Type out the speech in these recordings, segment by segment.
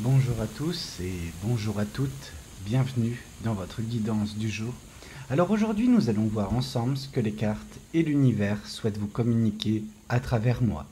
Bonjour à tous et bonjour à toutes, bienvenue dans votre guidance du jour. Alors aujourd'hui nous allons voir ensemble ce que les cartes et l'univers souhaitent vous communiquer à travers moi.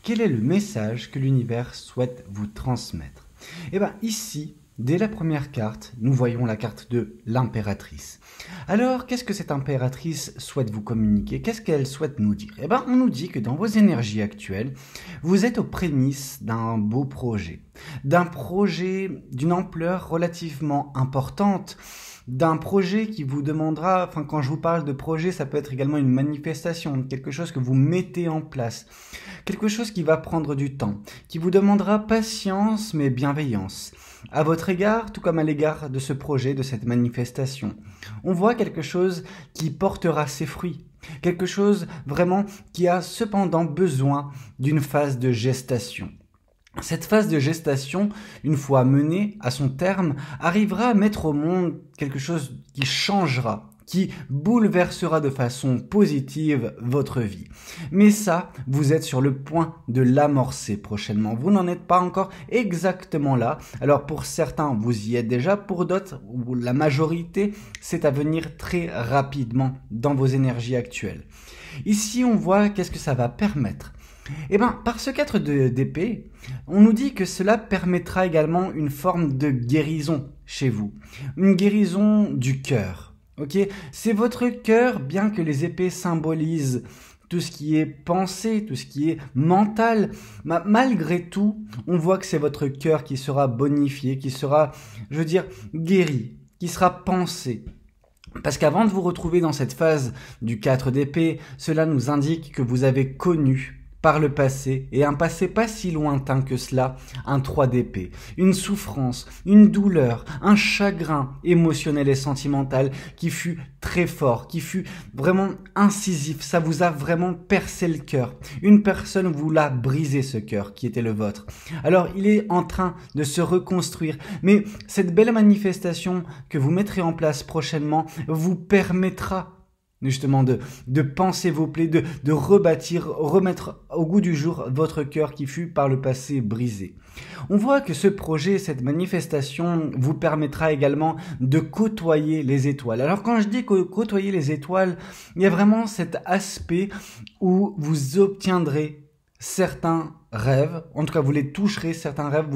Quel est le message que l'univers souhaite vous transmettre? Et bien ici, dès la première carte, nous voyons la carte de l'impératrice. Alors, qu'est-ce que cette impératrice souhaite vous communiquer? Qu'est-ce qu'elle souhaite nous dire? Eh bien, on nous dit que dans vos énergies actuelles, vous êtes aux prémices d'un beau projet. D'un projet d'une ampleur relativement importante, d'un projet qui vous demandera, enfin quand je vous parle de projet, ça peut être également une manifestation, quelque chose que vous mettez en place, quelque chose qui va prendre du temps, qui vous demandera patience mais bienveillance, à votre égard tout comme à l'égard de ce projet, de cette manifestation. On voit quelque chose qui portera ses fruits, quelque chose vraiment qui a cependant besoin d'une phase de gestation. Cette phase de gestation, une fois menée à son terme, arrivera à mettre au monde quelque chose qui changera, qui bouleversera de façon positive votre vie. Mais ça, vous êtes sur le point de l'amorcer prochainement. Vous n'en êtes pas encore exactement là. Alors pour certains, vous y êtes déjà. Pour d'autres, ou la majorité, c'est à venir très rapidement dans vos énergies actuelles. Ici, on voit qu'est-ce que ça va permettre. Eh bien, par ce 4 d'épée, on nous dit que cela permettra également une forme de guérison chez vous. Une guérison du cœur. Ok, c'est votre cœur, bien que les épées symbolisent tout ce qui est pensée, tout ce qui est mental. Malgré tout, on voit que c'est votre cœur qui sera bonifié, qui sera, je veux dire, guéri, qui sera pensé. Parce qu'avant de vous retrouver dans cette phase du 4 d'épée, cela nous indique que vous avez connu par le passé, et un passé pas si lointain que cela, un 3 d'épée, une souffrance, une douleur, un chagrin émotionnel et sentimental qui fut très fort, qui fut vraiment incisif, ça vous a vraiment percé le cœur. Une personne vous l'a brisé ce cœur qui était le vôtre. Alors il est en train de se reconstruire, mais cette belle manifestation que vous mettrez en place prochainement vous permettra justement de penser vos plaies, de rebâtir, remettre au goût du jour votre cœur qui fut par le passé brisé. On voit que ce projet, cette manifestation vous permettra également de côtoyer les étoiles. Alors quand je dis côtoyer les étoiles, il y a vraiment cet aspect où vous obtiendrez certains rêves, en tout cas vous les toucherez, certains rêves,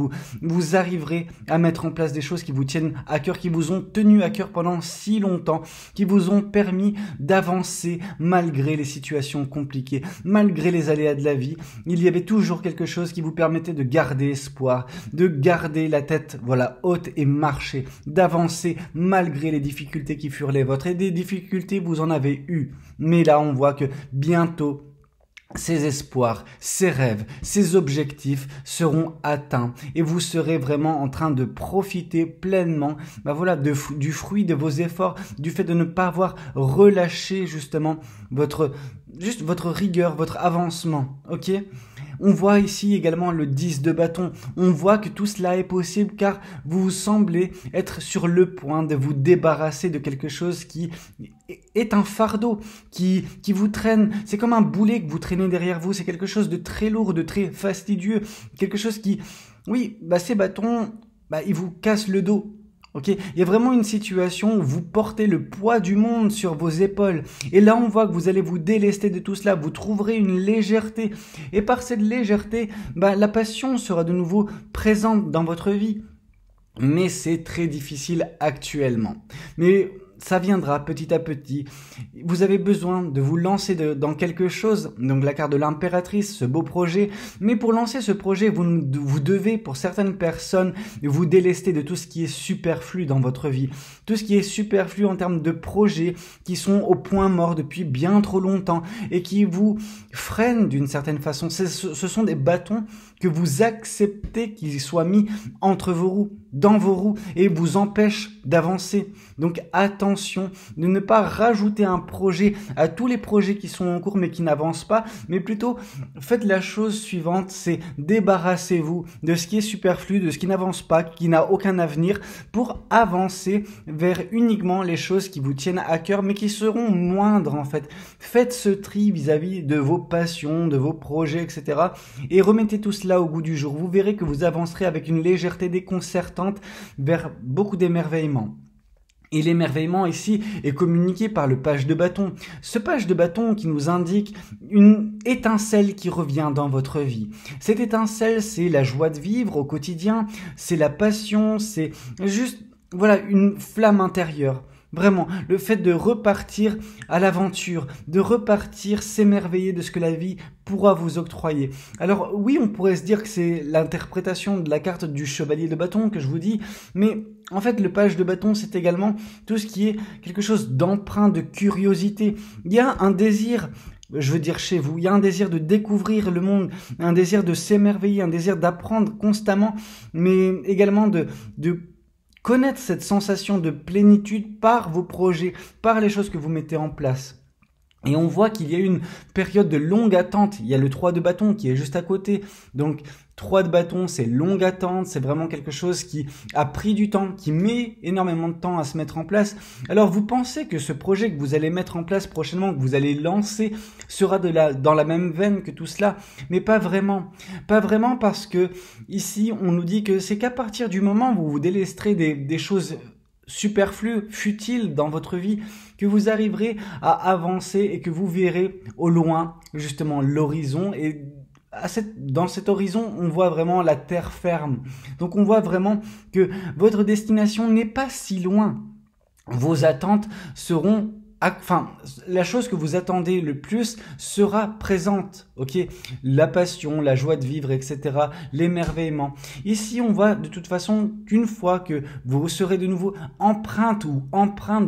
vous arriverez à mettre en place des choses qui vous tiennent à cœur, qui vous ont tenu à cœur pendant si longtemps, qui vous ont permis d'avancer malgré les situations compliquées, malgré les aléas de la vie. Il y avait toujours quelque chose qui vous permettait de garder espoir, de garder la tête haute et marcher, d'avancer malgré les difficultés qui furent les vôtres. Et des difficultés, vous en avez eu. Mais là, on voit que bientôt, ces espoirs, ces rêves, ces objectifs seront atteints et vous serez vraiment en train de profiter pleinement du fruit de vos efforts, du fait de ne pas avoir relâché justement votre rigueur, votre avancement, ok? On voit ici également le 10 de bâton. On voit que tout cela est possible car vous semblez être sur le point de vous débarrasser de quelque chose qui est un fardeau, qui vous traîne. C'est comme un boulet que vous traînez derrière vous. C'est quelque chose de très lourd, de très fastidieux. Quelque chose qui, ces bâtons, ils vous cassent le dos. Ok, il y a vraiment une situation où vous portez le poids du monde sur vos épaules. Et là, on voit que vous allez vous délester de tout cela. Vous trouverez une légèreté. Et par cette légèreté, la passion sera de nouveau présente dans votre vie. Mais c'est très difficile actuellement. Mais ça viendra petit à petit. Vous avez besoin de vous lancer dans quelque chose. Donc la carte de l'impératrice, ce beau projet. Mais pour lancer ce projet, vous devez, pour certaines personnes, vous délester de tout ce qui est superflu dans votre vie. Tout ce qui est superflu en termes de projets qui sont au point mort depuis bien trop longtemps et qui vous freinent d'une certaine façon. Ce sont des bâtons que vous acceptez qu'ils soient mis entre vos roues, dans vos roues, et vous empêchent d'avancer. Donc attention de ne pas rajouter un projet à tous les projets qui sont en cours mais qui n'avancent pas, mais plutôt faites la chose suivante, c'est débarrassez-vous de ce qui est superflu, de ce qui n'avance pas, qui n'a aucun avenir, pour avancer vers uniquement les choses qui vous tiennent à cœur mais qui seront moindres en fait. Faites ce tri vis-à-vis de vos passions, de vos projets, etc. et remettez tout cela cela au goût du jour. Vous verrez que vous avancerez avec une légèreté déconcertante vers beaucoup d'émerveillement. Et l'émerveillement ici est communiqué par le page de bâton. Ce page de bâton qui nous indique une étincelle qui revient dans votre vie. Cette étincelle, c'est la joie de vivre au quotidien, c'est la passion, c'est juste, voilà, une flamme intérieure. Vraiment, le fait de repartir à l'aventure, de repartir s'émerveiller de ce que la vie pourra vous octroyer. Alors oui, on pourrait se dire que c'est l'interprétation de la carte du chevalier de bâton que je vous dis, mais en fait, le page de bâton, c'est également tout ce qui est quelque chose d'empreint de curiosité. Il y a un désir, je veux dire chez vous, il y a un désir de découvrir le monde, un désir de s'émerveiller, un désir d'apprendre constamment, mais également de connaître cette sensation de plénitude par vos projets, par les choses que vous mettez en place. Et on voit qu'il y a une période de longue attente. Il y a le 3 de bâton qui est juste à côté. Donc 3 de bâton, c'est longue attente. C'est vraiment quelque chose qui a pris du temps, qui met énormément de temps à se mettre en place. Alors vous pensez que ce projet que vous allez mettre en place prochainement, que vous allez lancer, sera dans la même veine que tout cela? Mais pas vraiment. Pas vraiment, parce que ici, on nous dit que c'est qu'à partir du moment où vous vous délesterez des choses superflu, futile dans votre vie, que vous arriverez à avancer et que vous verrez au loin justement l'horizon. Et dans cet horizon, on voit vraiment la terre ferme. Donc on voit vraiment que votre destination n'est pas si loin. Vos attentes seront la chose que vous attendez le plus sera présente, ok? La passion, la joie de vivre, etc., l'émerveillement. Ici, on voit de toute façon qu'une fois que vous serez de nouveau empreinte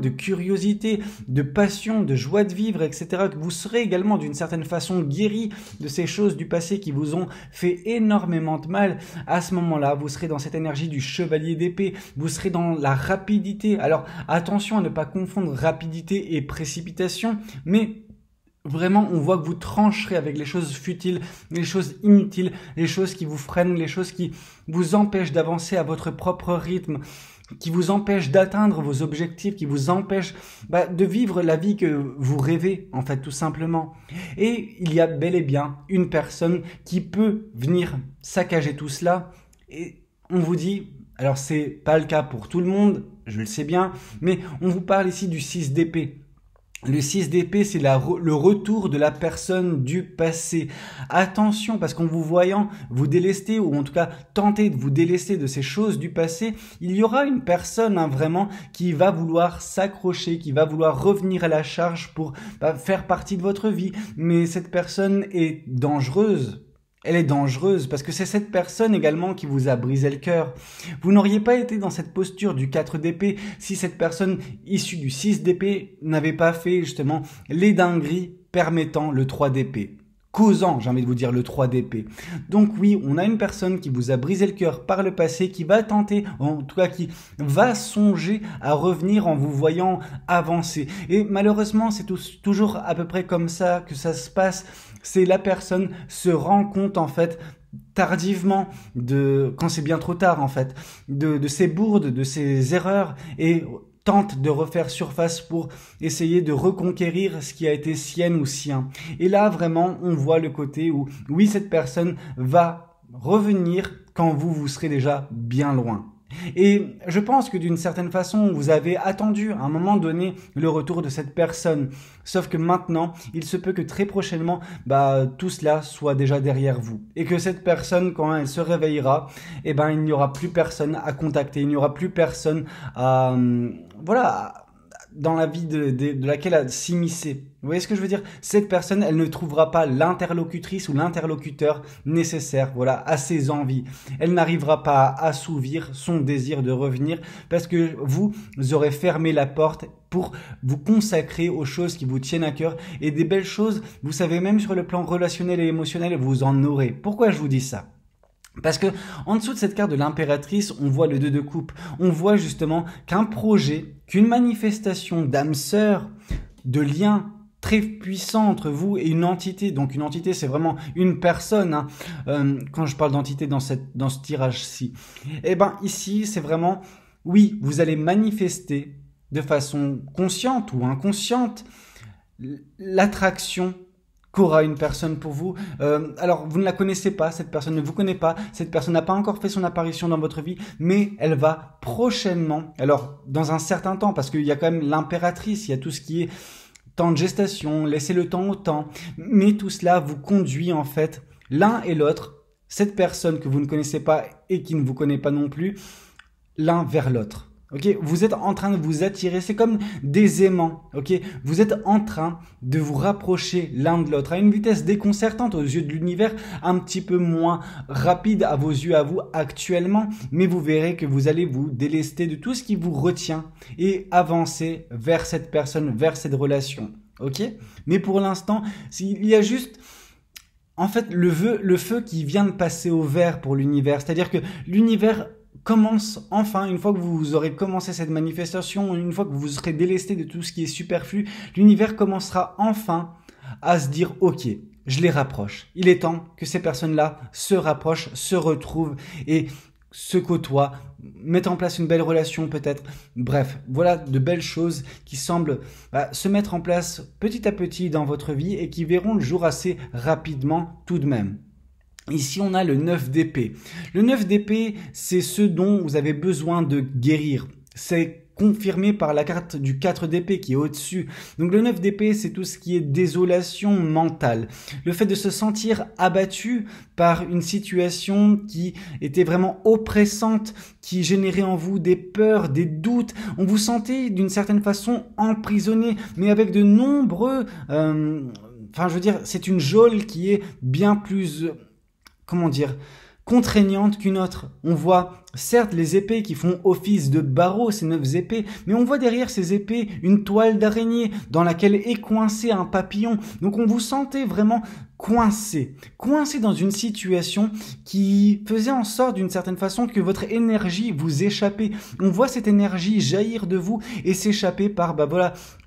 de curiosité, de passion, de joie de vivre, etc., que vous serez également d'une certaine façon guéri de ces choses du passé qui vous ont fait énormément de mal. À ce moment-là, vous serez dans cette énergie du chevalier d'épée, vous serez dans la rapidité. Alors, attention à ne pas confondre rapidité et précipitation, mais vraiment, on voit que vous trancherez avec les choses futiles, les choses inutiles, les choses qui vous freinent, les choses qui vous empêchent d'avancer à votre propre rythme, qui vous empêchent d'atteindre vos objectifs, qui vous empêchent de vivre la vie que vous rêvez, en fait, tout simplement. Et il y a bel et bien une personne qui peut venir saccager tout cela, et on vous dit, alors c'est pas le cas pour tout le monde, je le sais bien, mais on vous parle ici du 6 d'épée. Le 6 d'épée, c'est le retour de la personne du passé. Attention, parce qu'en vous voyant vous délester, ou en tout cas tenter de vous délester de ces choses du passé, il y aura une personne vraiment qui va vouloir s'accrocher, qui va vouloir revenir à la charge pour faire partie de votre vie. Mais cette personne est dangereuse. Elle est dangereuse parce que c'est cette personne également qui vous a brisé le cœur. Vous n'auriez pas été dans cette posture du 4 d'épée si cette personne issue du 6 d'épée n'avait pas fait justement les dingueries permettant le 3 d'épée. Causant, j'ai envie de vous dire, le 3 d'épée. Donc oui, on a une personne qui vous a brisé le cœur par le passé, qui va tenter, en tout cas qui va songer à revenir en vous voyant avancer. Et malheureusement, c'est toujours à peu près comme ça que ça se passe. C'est la personne se rend compte en fait tardivement, quand c'est bien trop tard en fait, de ses bourdes, de ses erreurs, et tente de refaire surface pour essayer de reconquérir ce qui a été sienne ou sien. Et là, vraiment, on voit le côté où, oui, cette personne va revenir quand vous serez déjà bien loin. Et je pense que d'une certaine façon, vous avez attendu à un moment donné le retour de cette personne. Sauf que maintenant, il se peut que très prochainement, tout cela soit déjà derrière vous. Et que cette personne, quand elle se réveillera, il n'y aura plus personne à contacter, il n'y aura plus personne à, dans la vie de laquelle elle s'immiscer. Vous voyez ce que je veux dire? Cette personne, elle ne trouvera pas l'interlocutrice ou l'interlocuteur nécessaire, à ses envies. Elle n'arrivera pas à assouvir son désir de revenir parce que vous aurez fermé la porte pour vous consacrer aux choses qui vous tiennent à cœur. Et des belles choses, vous savez, même sur le plan relationnel et émotionnel, vous en aurez. Pourquoi je vous dis ça? Parce que en dessous de cette carte de l'impératrice, on voit le 2 de coupe. On voit justement qu'un projet, qu'une manifestation d'âme sœur, de lien très puissant entre vous et une entité. Donc une entité, c'est vraiment une personne. Quand je parle d'entité dans ce tirage-ci, ici, c'est vraiment, oui, vous allez manifester de façon consciente ou inconsciente l'attraction qu'aura une personne pour vous. Alors, vous ne la connaissez pas, cette personne ne vous connaît pas, cette personne n'a pas encore fait son apparition dans votre vie, mais elle va prochainement, alors dans un certain temps, parce qu'il y a quand même l'impératrice, il y a tout ce qui est temps de gestation, laissez le temps au temps, mais tout cela vous conduit en fait l'un et l'autre, cette personne que vous ne connaissez pas et qui ne vous connaît pas non plus, l'un vers l'autre. Ok, vous êtes en train de vous attirer, c'est comme des aimants. Ok, vous êtes en train de vous rapprocher l'un de l'autre à une vitesse déconcertante aux yeux de l'univers, un petit peu moins rapide à vos yeux à vous actuellement, mais vous verrez que vous allez vous délester de tout ce qui vous retient et avancer vers cette personne, vers cette relation. Ok, mais pour l'instant, il y a juste en fait le feu qui vient de passer au vert pour l'univers, c'est-à-dire que l'univers commence enfin, une fois que vous aurez commencé cette manifestation, une fois que vous serez délesté de tout ce qui est superflu, l'univers commencera enfin à se dire « Ok, je les rapproche. Il est temps que ces personnes-là se rapprochent, se retrouvent et se côtoient, mettent en place une belle relation peut-être. Bref, voilà de belles choses qui semblent se mettre en place petit à petit dans votre vie et qui verront le jour assez rapidement tout de même. Ici, on a le 9 d'épée. Le 9 d'épée, c'est ce dont vous avez besoin de guérir. C'est confirmé par la carte du 4 d'épée qui est au-dessus. Donc le 9 d'épée, c'est tout ce qui est désolation mentale. Le fait de se sentir abattu par une situation qui était vraiment oppressante, qui générait en vous des peurs, des doutes. On vous sentait d'une certaine façon emprisonné, mais avec de nombreux... c'est une geôle qui est bien plus... contraignante qu'une autre. On voit certes les épées qui font office de barreaux, ces 9 épées, mais on voit derrière ces épées une toile d'araignée dans laquelle est coincé un papillon. Donc on vous sentait vraiment coincé dans une situation qui faisait en sorte d'une certaine façon que votre énergie vous échappait. On voit cette énergie jaillir de vous et s'échapper par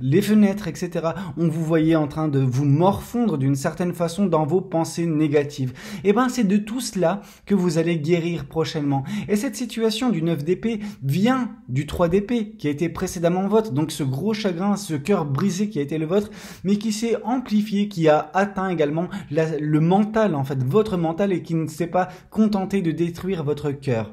les fenêtres, etc. On vous voyait en train de vous morfondre d'une certaine façon dans vos pensées négatives. Et c'est de tout cela que vous allez guérir prochainement. Et cette situation du 9 d'épée vient du 3 d'épée qui a été précédemment vôtre. Donc ce gros chagrin, ce cœur brisé qui a été le vôtre, mais qui s'est amplifié, qui a atteint également le mental, en fait, votre mental, et qui ne s'est pas contenté de détruire votre cœur.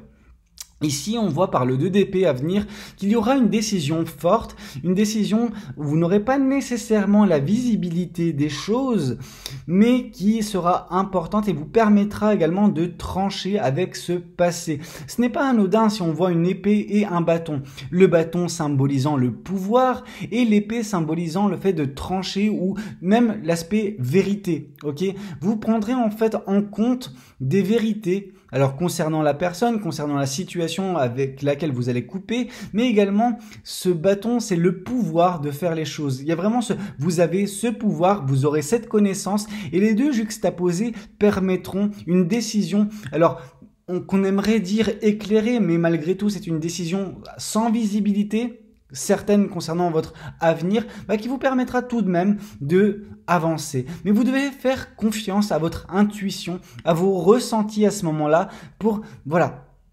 Ici, on voit par le 2 d'épée à venir qu'il y aura une décision forte, une décision où vous n'aurez pas nécessairement la visibilité des choses, mais qui sera importante et vous permettra également de trancher avec ce passé. Ce n'est pas anodin si on voit une épée et un bâton. Le bâton symbolisant le pouvoir et l'épée symbolisant le fait de trancher ou même l'aspect vérité. Ok, vous prendrez en fait en compte des vérités. Alors concernant la personne, concernant la situation avec laquelle vous allez couper, mais également ce bâton, c'est le pouvoir de faire les choses. Il y a vraiment vous avez ce pouvoir, vous aurez cette connaissance et les deux juxtaposés permettront une décision. Alors qu'on aimerait dire éclairée, mais malgré tout c'est une décision sans visibilité, certaines concernant votre avenir, qui vous permettra tout de même de avancer. Mais vous devez faire confiance à votre intuition, à vos ressentis à ce moment-là pour,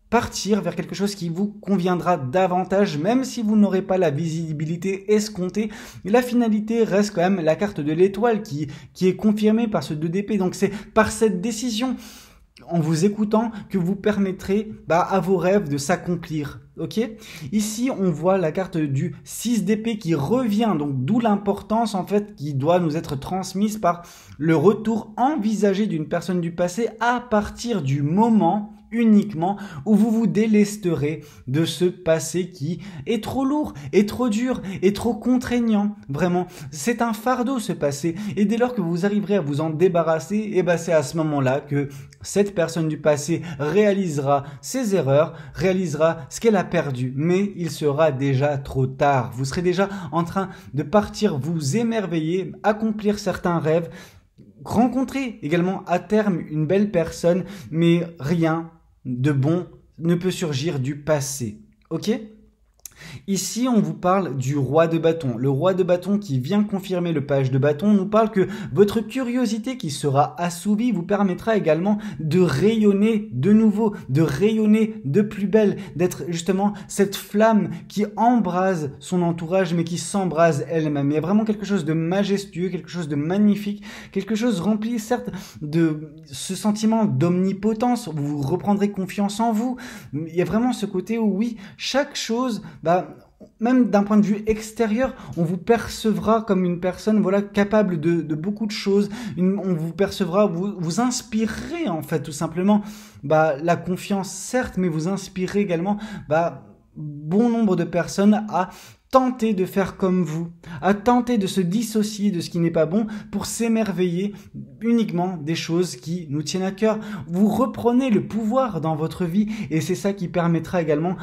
partir vers quelque chose qui vous conviendra davantage, même si vous n'aurez pas la visibilité escomptée. La finalité reste quand même la carte de l'étoile qui est confirmée par ce 2 d'épée. Donc c'est par cette décision, en vous écoutant, que vous permettrez à vos rêves de s'accomplir. Ok ? Ici, on voit la carte du 6 d'épée qui revient, donc d'où l'importance en fait qui doit nous être transmise par le retour envisagé d'une personne du passé à partir du moment uniquement où vous vous délesterez de ce passé qui est trop lourd, est trop dur, est trop contraignant. Vraiment, c'est un fardeau ce passé. Et dès lors que vous arriverez à vous en débarrasser, c'est à ce moment-là que cette personne du passé réalisera ses erreurs, réalisera ce qu'elle a perdu. Mais il sera déjà trop tard. Vous serez déjà en train de partir vous émerveiller, accomplir certains rêves, rencontrer également à terme une belle personne, mais rien de bon ne peut surgir du passé. Ok ? Ici, on vous parle du roi de bâton. Le roi de bâton qui vient confirmer le page de bâton nous parle que votre curiosité qui sera assouvie vous permettra également de rayonner de nouveau, de rayonner de plus belle, d'être justement cette flamme qui embrase son entourage mais qui s'embrase elle-même. Il y a vraiment quelque chose de majestueux, quelque chose de magnifique, quelque chose rempli certes de ce sentiment d'omnipotence. Vous reprendrez confiance en vous. Il y a vraiment ce côté où oui, chaque chose, même d'un point de vue extérieur, on vous percevra comme une personne capable de beaucoup de choses. On vous percevra, vous inspirerez en fait tout simplement la confiance certes, mais vous inspirerez également bon nombre de personnes à tenter de faire comme vous, à tenter de se dissocier de ce qui n'est pas bon pour s'émerveiller uniquement des choses qui nous tiennent à cœur. Vous reprenez le pouvoir dans votre vie et c'est ça qui permettra également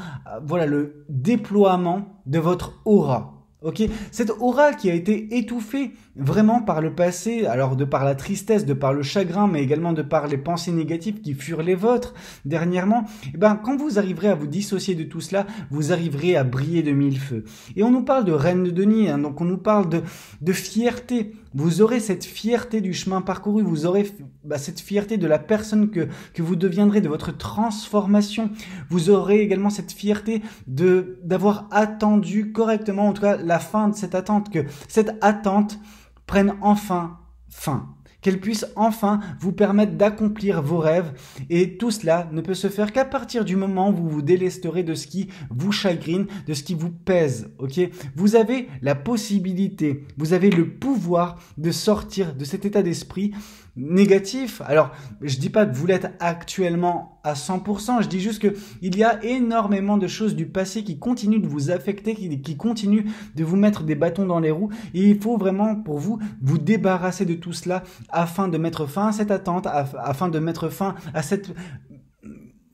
le déploiement de votre aura. Ok, cette aura qui a été étouffée vraiment par le passé, alors de par la tristesse, de par le chagrin, mais également de par les pensées négatives qui furent les vôtres dernièrement, quand vous arriverez à vous dissocier de tout cela, vous arriverez à briller de mille feux. Et on nous parle de reine de denier, donc on nous parle de fierté. Vous aurez cette fierté du chemin parcouru, vous aurez cette fierté de la personne que vous deviendrez, de votre transformation. Vous aurez également cette fierté d'avoir attendu correctement, en tout cas la fin de cette attente, que cette attente prenne enfin fin. Qu'elle puisse enfin vous permettre d'accomplir vos rêves. Et tout cela ne peut se faire qu'à partir du moment où vous vous délesterez de ce qui vous chagrine, de ce qui vous pèse. Ok ? Vous avez la possibilité, vous avez le pouvoir de sortir de cet état d'esprit négatif. Alors, je dis pas que vous l'êtes actuellement à 100%, je dis juste que il y a énormément de choses du passé qui continuent de vous affecter, qui continuent de vous mettre des bâtons dans les roues et il faut vraiment pour vous débarrasser de tout cela afin de mettre fin à cette attente, afin de mettre fin à cette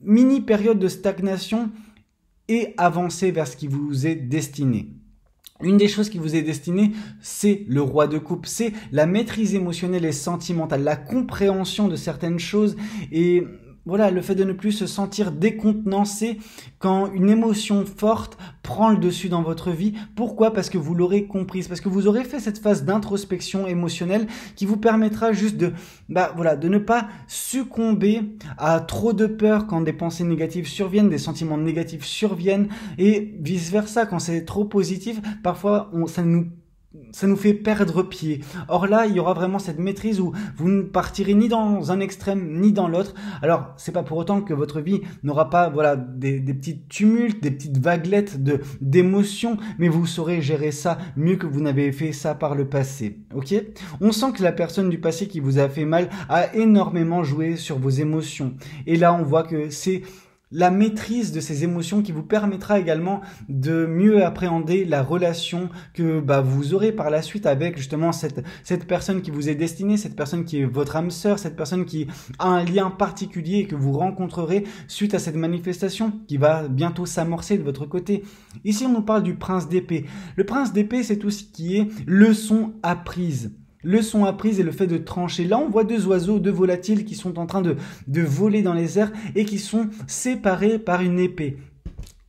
mini période de stagnation et avancer vers ce qui vous est destiné. Une des choses qui vous est destinée, c'est le roi de coupe, c'est la maîtrise émotionnelle et sentimentale, la compréhension de certaines choses et le fait de ne plus se sentir décontenancé quand une émotion forte prend le dessus dans votre vie. Pourquoi ? Parce que vous l'aurez comprise, parce que vous aurez fait cette phase d'introspection émotionnelle qui vous permettra juste de ne pas succomber à trop de peur quand des pensées négatives surviennent, des sentiments négatifs surviennent et vice versa. Quand c'est trop positif, parfois ça nous fait perdre pied. Or là, il y aura vraiment cette maîtrise où vous ne partirez ni dans un extrême ni dans l'autre. Alors, c'est pas pour autant que votre vie n'aura pas des petits tumultes, des petites vaguelettes d'émotions, mais vous saurez gérer ça mieux que vous n'avez fait ça par le passé. Ok ? On sent que la personne du passé qui vous a fait mal a énormément joué sur vos émotions. Et là, on voit que c'est la maîtrise de ces émotions qui vous permettra également de mieux appréhender la relation que vous aurez par la suite avec justement cette personne qui vous est destinée, cette personne qui est votre âme sœur, cette personne qui a un lien particulier et que vous rencontrerez suite à cette manifestation qui va bientôt s'amorcer de votre côté. Ici, on nous parle du prince d'épée. Le prince d'épée, c'est tout ce qui est leçon apprise. Leçon apprise et le fait de trancher. Là, on voit deux oiseaux, deux volatiles qui sont en train de voler dans les airs et qui sont séparés par une épée.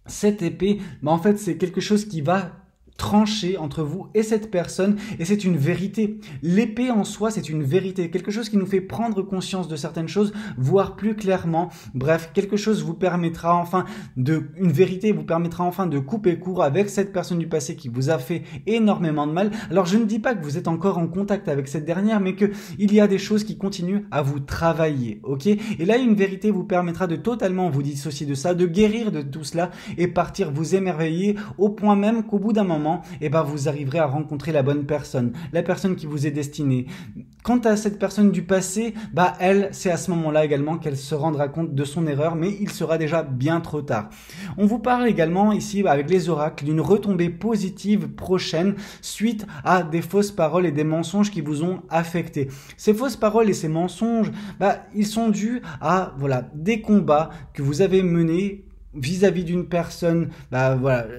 Cette épée, en fait, c'est quelque chose qui va trancher entre vous et cette personne et c'est une vérité. L'épée en soi, c'est une vérité, quelque chose qui nous fait prendre conscience de certaines choses, voir plus clairement. Bref, quelque chose vous permettra enfin une vérité vous permettra enfin de couper court avec cette personne du passé qui vous a fait énormément de mal. Alors, je ne dis pas que vous êtes encore en contact avec cette dernière, mais que il y a des choses qui continuent à vous travailler, ok ? Et là, une vérité vous permettra de totalement vous dissocier de ça, de guérir de tout cela et partir vous émerveiller au point même qu'au bout d'un moment, vous arriverez à rencontrer la bonne personne, la personne qui vous est destinée. Quant à cette personne du passé, elle, c'est à ce moment-là également qu'elle se rendra compte de son erreur, mais il sera déjà bien trop tard. On vous parle également ici, avec les oracles, d'une retombée positive prochaine suite à des fausses paroles et des mensonges qui vous ont affecté. Ces fausses paroles et ces mensonges, ils sont dus à des combats que vous avez menés vis-à-vis d'une personne,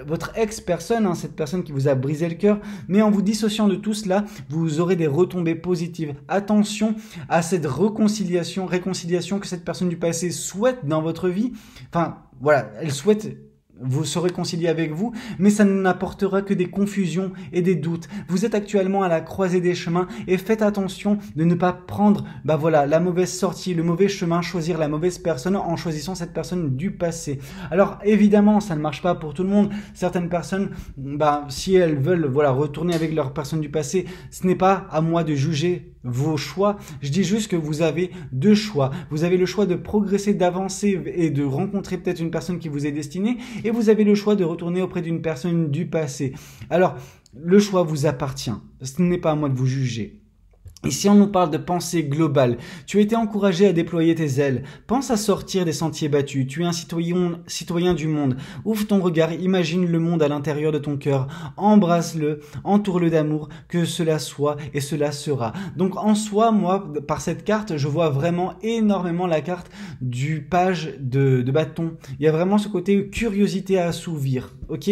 votre ex-personne, cette personne qui vous a brisé le cœur, mais en vous dissociant de tout cela, vous aurez des retombées positives. Attention à cette réconciliation que cette personne du passé souhaite dans votre vie. Elle souhaite se réconcilier avec vous, mais ça n'apportera que des confusions et des doutes. Vous êtes actuellement à la croisée des chemins et faites attention de ne pas prendre la mauvaise sortie, le mauvais chemin, choisir la mauvaise personne en choisissant cette personne du passé. Alors évidemment, ça ne marche pas pour tout le monde. Certaines personnes, si elles veulent retourner avec leur personne du passé, ce n'est pas à moi de juger vos choix. Je dis juste que vous avez deux choix. Vous avez le choix de progresser, d'avancer et de rencontrer peut-être une personne qui vous est destinée, et vous avez le choix de retourner auprès d'une personne du passé. Alors, le choix vous appartient. Ce n'est pas à moi de vous juger. Ici, on nous parle de pensée globale. Tu as été encouragé à déployer tes ailes. Pense à sortir des sentiers battus. Tu es un citoyen du monde. Ouvre ton regard, imagine le monde à l'intérieur de ton cœur. Embrasse-le, entoure-le d'amour, que cela soit et cela sera. Donc, en soi, moi, par cette carte, je vois vraiment énormément la carte du page de bâton. Il y a vraiment ce côté curiosité à assouvir, ok?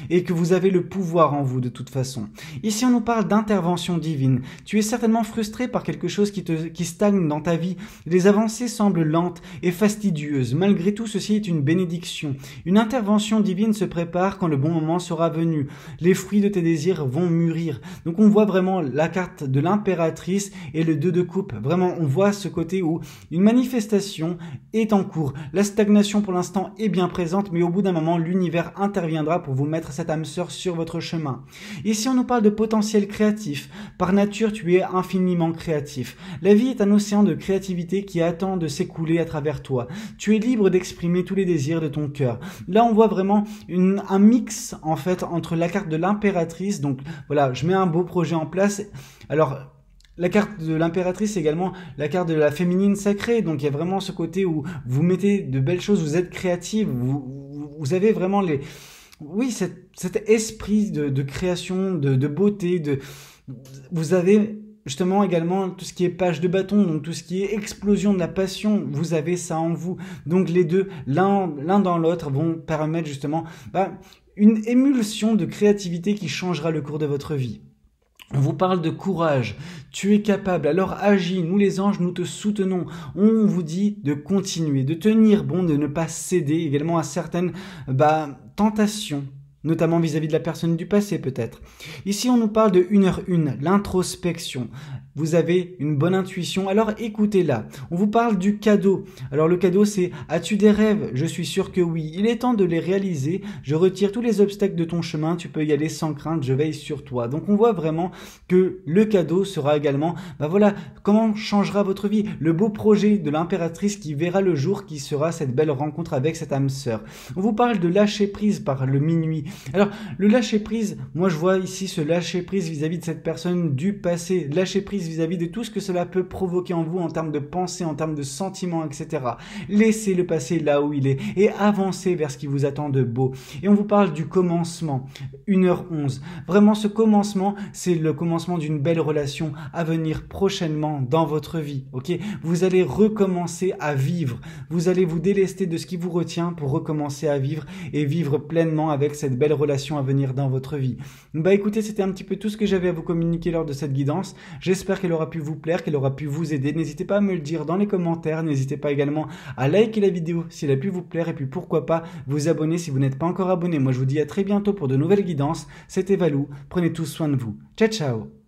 Et que vous avez le pouvoir en vous de toute façon. Ici, on nous parle d'intervention divine. Tu es certainement frustré par quelque chose qui stagne dans ta vie. Les avancées semblent lentes et fastidieuses. Malgré tout, ceci est une bénédiction. Une intervention divine se prépare quand le bon moment sera venu. Les fruits de tes désirs vont mûrir. Donc on voit vraiment la carte de l'impératrice et le 2 de coupe. Vraiment, on voit ce côté où une manifestation est en cours. La stagnation pour l'instant est bien présente, mais au bout d'un moment, l'univers interviendra pour vous mettre cette âme sœur sur votre chemin. Ici, on nous parle de potentiel créatif. Par nature, tu es infiniment créatif. La vie est un océan de créativité qui attend de s'écouler à travers toi. Tu es libre d'exprimer tous les désirs de ton cœur. Là, on voit vraiment un mix, en fait, entre la carte de l'impératrice. Donc, voilà, je mets un beau projet en place. Alors, la carte de l'impératrice, c'est également la carte de la féminine sacrée. Donc, il y a vraiment ce côté où vous mettez de belles choses, vous êtes créative, vous avez vraiment cet esprit de création, de beauté, vous avez justement également tout ce qui est page de bâton, donc tout ce qui est explosion de la passion, vous avez ça en vous. Donc les deux, l'un dans l'autre, vont permettre justement une émulsion de créativité qui changera le cours de votre vie. On vous parle de courage, tu es capable, alors agis, nous les anges, nous te soutenons. On vous dit de continuer, de tenir bon, de ne pas céder également à certaines tentations, notamment vis-à-vis de la personne du passé peut-être. Ici, on nous parle de 1h1, l'introspection. Vous avez une bonne intuition, alors écoutez-la. On vous parle du cadeau. Alors le cadeau, c'est « As-tu des rêves ?» Je suis sûr que oui. Il est temps de les réaliser. Je retire tous les obstacles de ton chemin. Tu peux y aller sans crainte. Je veille sur toi. Donc on voit vraiment que le cadeau sera également, comment changera votre vie. Le beau projet de l'impératrice qui verra le jour, qui sera cette belle rencontre avec cette âme sœur. On vous parle de lâcher prise par le minuit. Alors le lâcher prise, moi je vois ici ce lâcher prise vis-à-vis de cette personne du passé. Lâcher prise vis-à-vis de tout ce que cela peut provoquer en vous en termes de pensée, en termes de sentiments, etc. Laissez le passé là où il est et avancez vers ce qui vous attend de beau. Et on vous parle du commencement, 1h11. Vraiment, ce commencement, c'est le commencement d'une belle relation à venir prochainement dans votre vie. Ok, vous allez recommencer à vivre. Vous allez vous délester de ce qui vous retient pour recommencer à vivre et vivre pleinement avec cette belle relation à venir dans votre vie. Écoutez, c'était un petit peu tout ce que j'avais à vous communiquer lors de cette guidance. J'espère qu'elle aura pu vous plaire, qu'elle aura pu vous aider. N'hésitez pas à me le dire dans les commentaires. N'hésitez pas également à liker la vidéo si elle a pu vous plaire. Et puis pourquoi pas vous abonner si vous n'êtes pas encore abonné. Moi je vous dis à très bientôt pour de nouvelles guidances. C'était Valou. Prenez tous soin de vous. Ciao ciao.